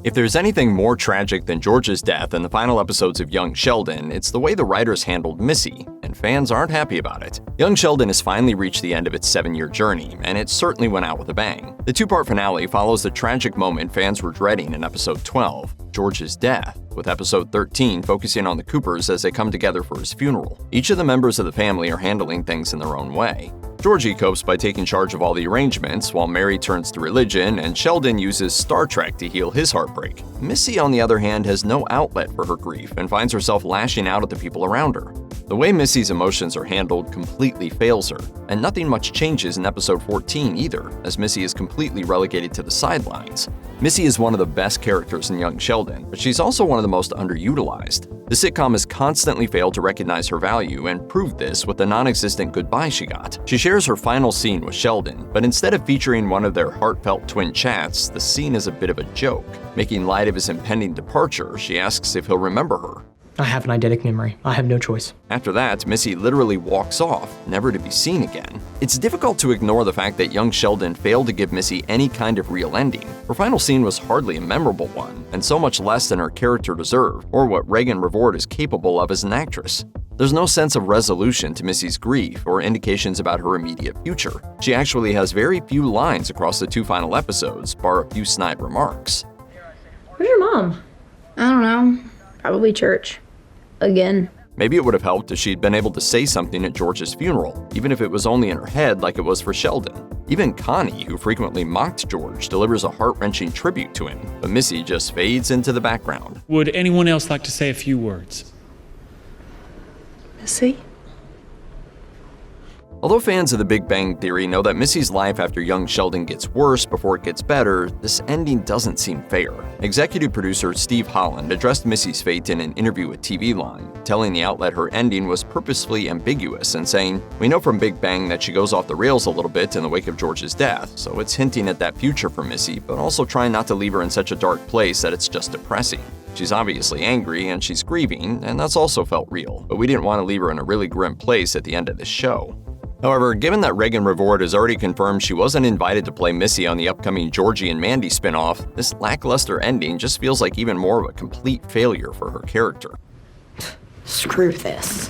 If there's anything more tragic than George's death in the final episodes of Young Sheldon, it's the way the writers handled Missy, and fans aren't happy about it. Young Sheldon has finally reached the end of its 7-year journey, and it certainly went out with a bang. The 2-part finale follows the tragic moment fans were dreading in episode 12, George's death, with episode 13 focusing on the Coopers as they come together for his funeral. Each of the members of the family are handling things in their own way. Georgie copes by taking charge of all the arrangements, while Mary turns to religion, and Sheldon uses Star Trek to heal his heartbreak. Missy, on the other hand, has no outlet for her grief and finds herself lashing out at the people around her. The way Missy's emotions are handled completely fails her, and nothing much changes in episode 14 either, as Missy is completely relegated to the sidelines. Missy is one of the best characters in Young Sheldon, but she's also one of the most underutilized. The sitcom has constantly failed to recognize her value and proved this with the non-existent goodbye she got. She shares her final scene with Sheldon, but instead of featuring one of their heartfelt twin chats, the scene is a bit of a joke. Making light of his impending departure, she asks if he'll remember her. I have an eidetic memory. I have no choice. After that, Missy literally walks off, never to be seen again. It's difficult to ignore the fact that Young Sheldon failed to give Missy any kind of real ending. Her final scene was hardly a memorable one, and so much less than her character deserved, or what Regan Revord is capable of as an actress. There's no sense of resolution to Missy's grief or indications about her immediate future. She actually has very few lines across the 2 final episodes, bar a few snide remarks. Where's your mom? I don't know. Probably church. Again. Maybe it would have helped if she'd been able to say something at George's funeral, even if it was only in her head like it was for Sheldon. Even Connie, who frequently mocked George, delivers a heart-wrenching tribute to him, but Missy just fades into the background. Would anyone else like to say a few words? Missy? Although fans of The Big Bang Theory know that Missy's life after Young Sheldon gets worse before it gets better, this ending doesn't seem fair. Executive producer Steve Holland addressed Missy's fate in an interview with TV Line, telling the outlet her ending was purposefully ambiguous and saying, "We know from Big Bang that she goes off the rails a little bit in the wake of George's death, so it's hinting at that future for Missy, but also trying not to leave her in such a dark place that it's just depressing. She's obviously angry and she's grieving, and that's also felt real, but we didn't want to leave her in a really grim place at the end of this show." However, given that Regan Revord has already confirmed she wasn't invited to play Missy on the upcoming Georgie and Mandy spinoff, this lackluster ending just feels like even more of a complete failure for her character. Screw this.